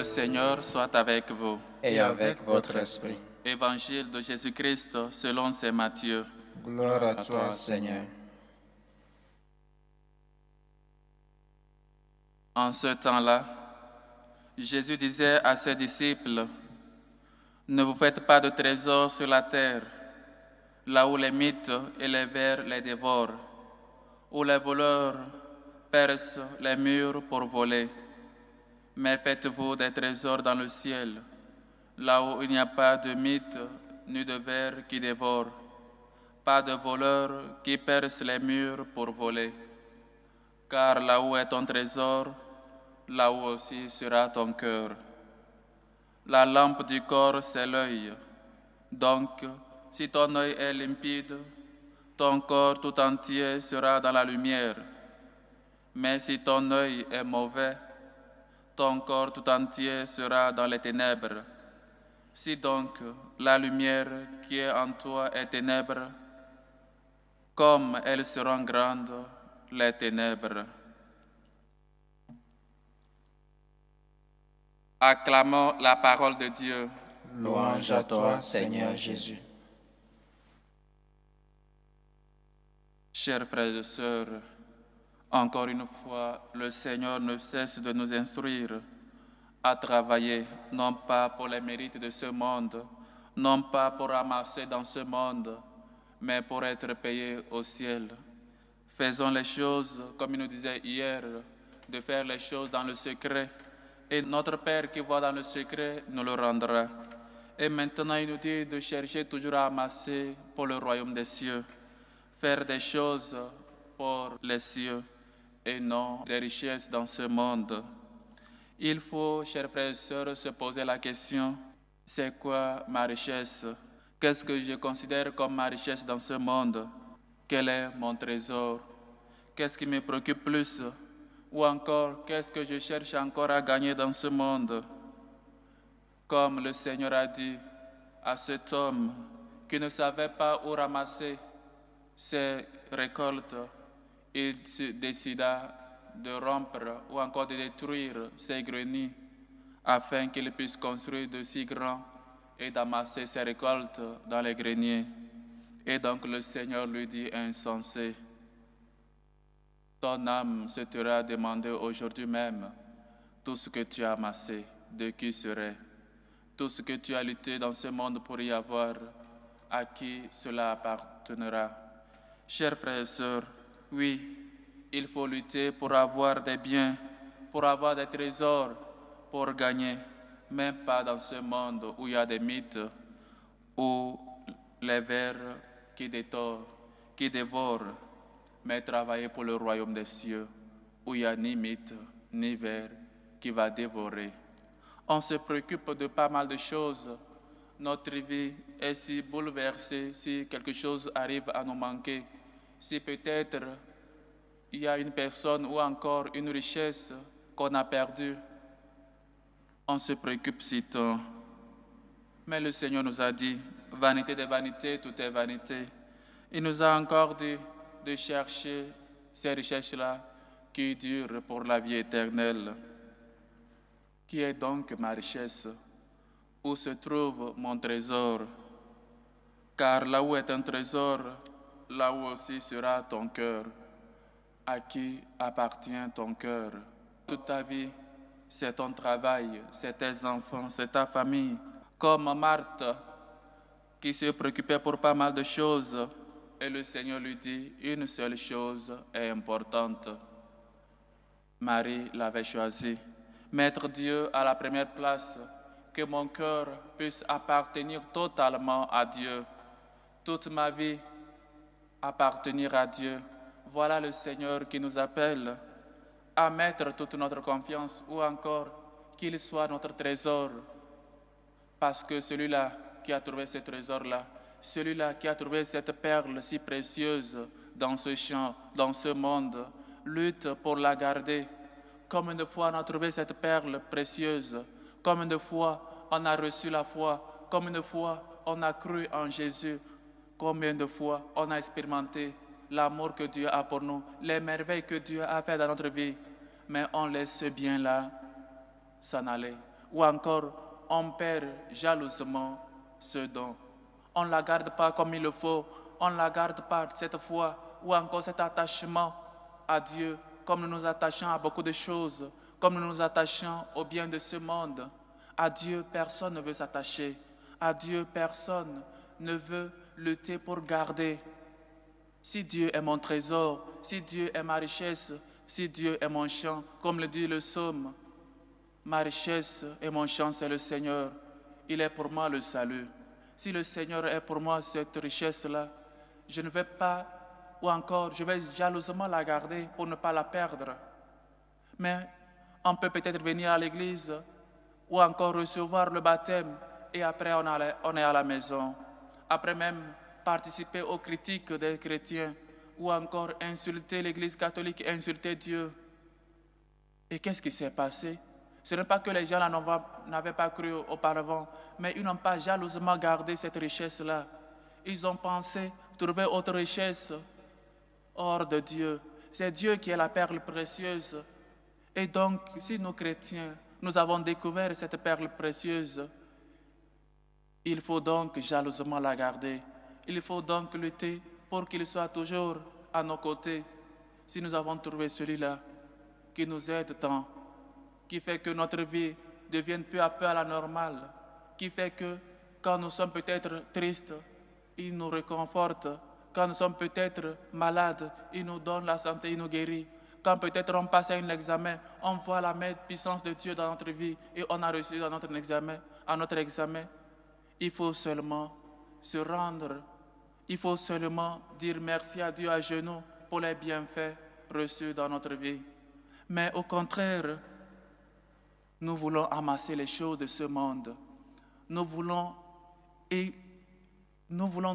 Le Seigneur soit avec vous. Et avec votre esprit. Évangile de Jésus-Christ selon saint Matthieu. Gloire à toi, Seigneur. En ce temps-là, Jésus disait à ses disciples, « Ne vous faites pas de trésors sur la terre, là où les mythes et les vers les dévorent, où les voleurs percent les murs pour voler. Mais faites-vous des trésors dans le ciel, là où il n'y a pas de mythes ni de vers qui dévorent, pas de voleurs qui percent les murs pour voler. Car là où est ton trésor, là où aussi sera ton cœur. La lampe du corps, c'est l'œil. Donc, si ton œil est limpide, ton corps tout entier sera dans la lumière. Mais si ton œil est mauvais, ton corps tout entier sera dans les ténèbres. Si donc la lumière qui est en toi est ténèbres, comme elles seront grandes, les ténèbres. Acclamons la parole de Dieu. Louange à toi, Seigneur Jésus. Chers frères et sœurs, encore une fois, le Seigneur ne cesse de nous instruire à travailler, non pas pour les mérites de ce monde, non pas pour ramasser dans ce monde, mais pour être payés au ciel. Faisons les choses, comme il nous disait hier, de faire les choses dans le secret, et notre Père qui voit dans le secret nous le rendra. Et maintenant, il nous dit de chercher toujours à amasser pour le royaume des cieux, faire des choses pour les cieux et non des richesses dans ce monde. Il faut, chers frères et sœurs, se poser la question, c'est quoi ma richesse? Qu'est-ce que je considère comme ma richesse dans ce monde? Quel est mon trésor? Qu'est-ce qui me préoccupe plus? Ou encore, qu'est-ce que je cherche encore à gagner dans ce monde? Comme le Seigneur a dit à cet homme qui ne savait pas où ramasser ses récoltes, il décida de rompre ou encore de détruire ses greniers afin qu'il puisse construire de si grands et d'amasser ses récoltes dans les greniers. Et donc le Seigneur lui dit insensé, ton âme se t'aura demandé aujourd'hui même tout ce que tu as amassé, de qui serait? Tout ce que tu as lutté dans ce monde pour y avoir, à qui cela appartiendra? Chers frères et sœurs, oui, il faut lutter pour avoir des biens, pour avoir des trésors, pour gagner, même pas dans ce monde où il y a des mythes, où les vers qui dévorent, mais travailler pour le royaume des cieux, où il n'y a ni mythe, ni ver qui va dévorer. On se préoccupe de pas mal de choses. Notre vie est si bouleversée si quelque chose arrive à nous manquer. Si peut-être il y a une personne ou encore une richesse qu'on a perdue, on se préoccupe si tant. Mais le Seigneur nous a dit, vanité des vanités, tout est vanité. Il nous a encore dit de chercher ces richesses-là qui durent pour la vie éternelle. Qui est donc ma richesse? Où se trouve mon trésor? Car là où est un trésor, là où aussi sera ton cœur. À qui appartient ton cœur? Toute ta vie, c'est ton travail, c'est tes enfants, c'est ta famille. Comme Marthe, qui se préoccupait pour pas mal de choses, et le Seigneur lui dit, une seule chose est importante. Marie l'avait choisi. Mettre Dieu à la première place, que mon cœur puisse appartenir totalement à Dieu. Toute ma vie appartenir à Dieu. Voilà le Seigneur qui nous appelle à mettre toute notre confiance ou encore qu'il soit notre trésor. Parce que celui-là qui a trouvé ce trésor-là, celui-là qui a trouvé cette perle si précieuse dans ce champ, dans ce monde, lutte pour la garder. Combien de fois on a trouvé cette perle précieuse? Combien de fois on a reçu la foi? Combien de fois on a cru en Jésus? Combien de fois on a expérimenté l'amour que Dieu a pour nous, les merveilles que Dieu a fait dans notre vie, mais on laisse ce bien-là s'en aller. ou encore on perd jalousement ce don. On ne la garde pas comme il le faut, on ne la garde pas cette foi ou encore cet attachement à Dieu, comme nous nous attachons à beaucoup de choses, comme nous nous attachons au bien de ce monde. À Dieu, personne ne veut s'attacher. À Dieu, personne ne veut lutter pour garder. Si Dieu est mon trésor, si Dieu est ma richesse, si Dieu est mon champ, comme le dit le psaume, ma richesse et mon champ, c'est le Seigneur. Il est pour moi le salut. Si le Seigneur est pour moi cette richesse-là, je ne vais pas, ou encore, je vais jalousement la garder pour ne pas la perdre. Mais on peut peut-être venir à l'église ou encore recevoir le baptême et après on est à la maison. Après même participer aux critiques des chrétiens ou encore insulter l'église catholique, insulter Dieu. Et qu'est-ce qui s'est passé? Ce n'est pas que les gens n'avaient pas cru auparavant, mais ils n'ont pas jalousement gardé cette richesse-là. Ils ont pensé trouver autre richesse hors de Dieu. C'est Dieu qui est la perle précieuse. Et donc, si nous chrétiens, nous avons découvert cette perle précieuse, il faut donc jalousement la garder. Il faut donc lutter pour qu'il soit toujours à nos côtés. Si nous avons trouvé celui-là qui nous aide tant, qui fait que notre vie devienne peu à peu à la normale, qui fait que quand nous sommes peut-être tristes, il nous réconforte. Quand nous sommes peut-être malades, il nous donne la santé, il nous guérit. Quand peut-être on passe à un examen, on voit la main puissance de Dieu dans notre vie et on a reçu à notre examen. Il faut seulement se rendre. Il faut seulement dire merci à Dieu à genoux pour les bienfaits reçus dans notre vie. Mais au contraire, nous voulons amasser les choses de ce monde. Nous voulons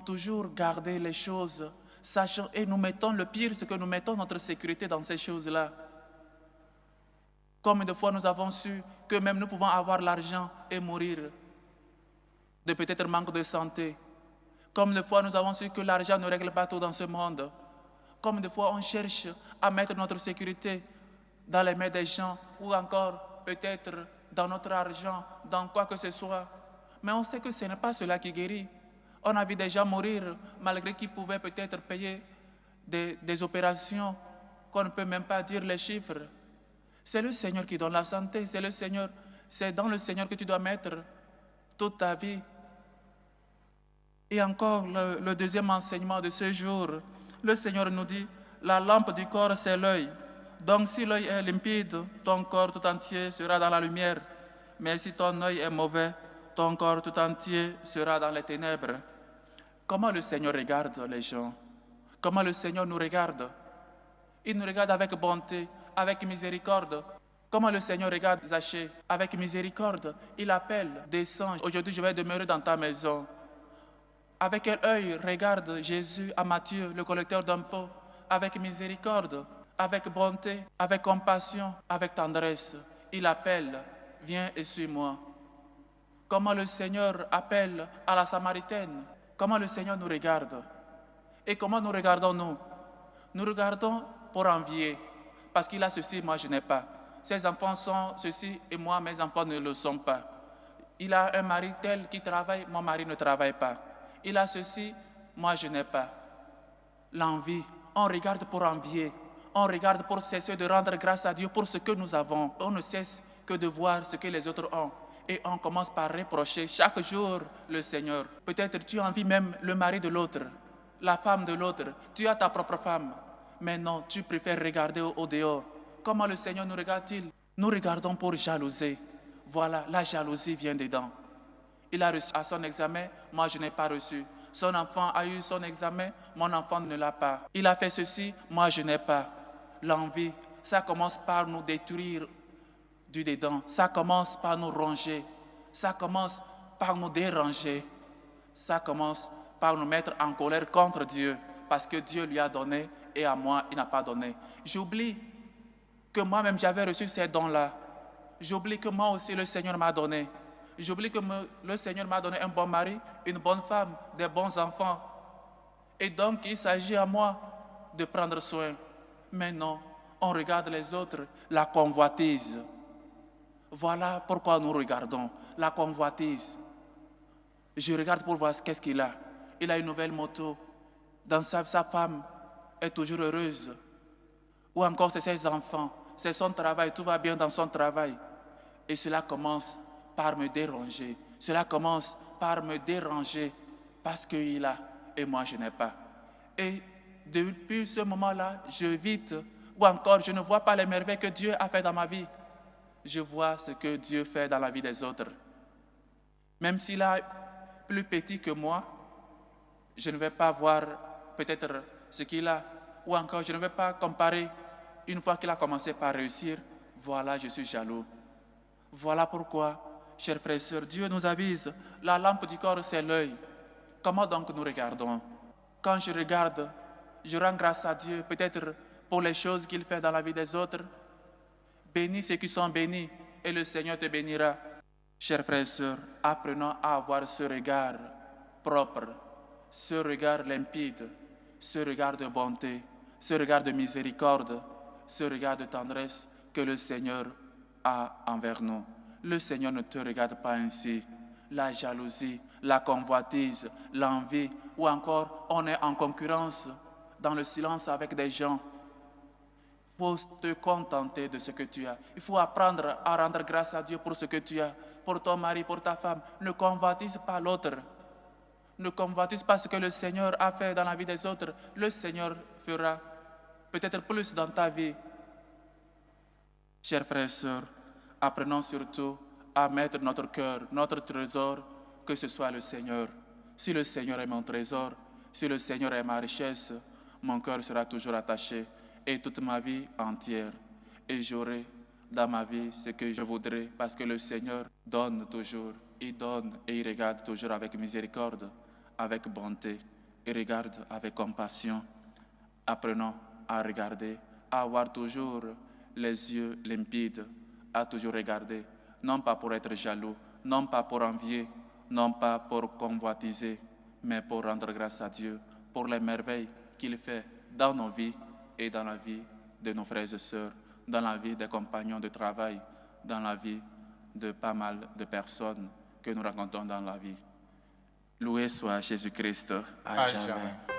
toujours garder les choses, sachant, et nous mettons le pire, c'est que nous mettons notre sécurité dans ces choses-là. Combien de fois nous avons su que même nous pouvons avoir l'argent et mourir de peut-être manque de santé. Combien de fois nous avons su que l'argent ne règle pas tout dans ce monde. Combien de fois on cherche à mettre notre sécurité dans les mains des gens ou encore peut-être dans notre argent, dans quoi que ce soit. Mais on sait que ce n'est pas cela qui guérit. On a vu des gens mourir malgré qu'ils pouvaient peut-être payer des opérations qu'on ne peut même pas dire les chiffres. C'est le Seigneur qui donne la santé, c'est dans le Seigneur que tu dois mettre toute ta vie. Et encore le deuxième enseignement de ce jour, le Seigneur nous dit, la lampe du corps c'est l'œil. Donc si l'œil est limpide, ton corps tout entier sera dans la lumière. Mais si ton œil est mauvais, ton corps tout entier sera dans les ténèbres. Comment le Seigneur regarde les gens? Comment le Seigneur nous regarde? Il nous regarde avec bonté, avec miséricorde. Comment le Seigneur regarde Zachée? Avec miséricorde. Il appelle, descends, aujourd'hui je vais demeurer dans ta maison. Avec quel œil regarde Jésus à Matthieu, le collecteur d'impôts? Avec miséricorde, avec bonté, avec compassion, avec tendresse. Il appelle, viens et suis-moi. Comment le Seigneur appelle à la Samaritaine? Comment le Seigneur nous regarde? Et comment nous regardons-nous? Nous regardons pour envier, parce qu'il a ceci, moi je n'ai pas. Ses enfants sont ceci et moi, mes enfants ne le sont pas. Il a un mari tel qui travaille, mon mari ne travaille pas. Il a ceci, moi je n'ai pas. L'envie, on regarde pour envier. On regarde pour cesser de rendre grâce à Dieu pour ce que nous avons. On ne cesse que de voir ce que les autres ont. Et on commence par reprocher chaque jour le Seigneur. Peut-être tu envies même le mari de l'autre, la femme de l'autre. Tu as ta propre femme. Mais non, tu préfères regarder au dehors. Comment le Seigneur nous regarde-t-il? Nous regardons pour jalouser. Voilà, la jalousie vient dedans. Il a reçu à son examen, moi je n'ai pas reçu. Son enfant a eu son examen, mon enfant ne l'a pas. Il a fait ceci, moi je n'ai pas. L'envie, ça commence par nous détruire du dedans. Ça commence par nous ronger. Ça commence par nous déranger. Ça commence par nous mettre en colère contre Dieu. Parce que Dieu lui a donné et à moi, il n'a pas donné. J'oublie que moi-même j'avais reçu ces dons-là. J'oublie que moi aussi le Seigneur m'a donné. J'oublie que le Seigneur m'a donné un bon mari, une bonne femme, des bons enfants. Et donc il s'agit à moi de prendre soin. Mais non, on regarde les autres, la convoitise. Voilà pourquoi nous regardons la convoitise. Je regarde pour voir qu'est-ce qu'il a. Il a une nouvelle moto. Sa femme est toujours heureuse. Ou encore c'est ses enfants, c'est son travail, tout va bien dans son travail. Et cela commence par me déranger. Cela commence par me déranger parce qu'il a et moi je n'ai pas. Et depuis ce moment-là, j'évite, ou encore je ne vois pas les merveilles que Dieu a fait dans ma vie. Je vois ce que Dieu fait dans la vie des autres. Même s'il est plus petit que moi, je ne vais pas voir peut-être ce qu'il a, ou encore je ne vais pas comparer. Une fois qu'il a commencé par réussir, voilà, je suis jaloux. Voilà pourquoi, chers frères et sœurs, Dieu nous avise, la lampe du corps, c'est l'œil. Comment donc nous regardons? Quand je regarde, je rends grâce à Dieu, peut-être pour les choses qu'il fait dans la vie des autres. Bénis ceux qui sont bénis, et le Seigneur te bénira. Chers frères et sœurs, apprenons à avoir ce regard propre, ce regard limpide, ce regard de bonté, ce regard de miséricorde, ce regard de tendresse que le Seigneur a envers nous. Le Seigneur ne te regarde pas ainsi. La jalousie, la convoitise, l'envie, ou encore on est en concurrence dans le silence avec des gens. Il faut te contenter de ce que tu as. Il faut apprendre à rendre grâce à Dieu pour ce que tu as, pour ton mari, pour ta femme. Ne convoitise pas l'autre. Ne convoitise pas ce que le Seigneur a fait dans la vie des autres. Le Seigneur fera peut-être plus dans ta vie. Chers frères et sœurs, apprenons surtout à mettre notre cœur, notre trésor, que ce soit le Seigneur. Si le Seigneur est mon trésor, si le Seigneur est ma richesse, mon cœur sera toujours attaché et toute ma vie entière. Et j'aurai dans ma vie ce que je voudrais parce que le Seigneur donne toujours. Il donne et il regarde toujours avec miséricorde, avec bonté. Il regarde avec compassion. Apprenons à regarder, à avoir toujours les yeux limpides, à toujours regarder, non pas pour être jaloux, non pas pour envier, non pas pour convoitiser, mais pour rendre grâce à Dieu pour les merveilles qu'il fait dans nos vies et dans la vie de nos frères et sœurs, dans la vie des compagnons de travail, dans la vie de pas mal de personnes que nous rencontrons dans la vie. Loué soit Jésus-Christ. À jamais.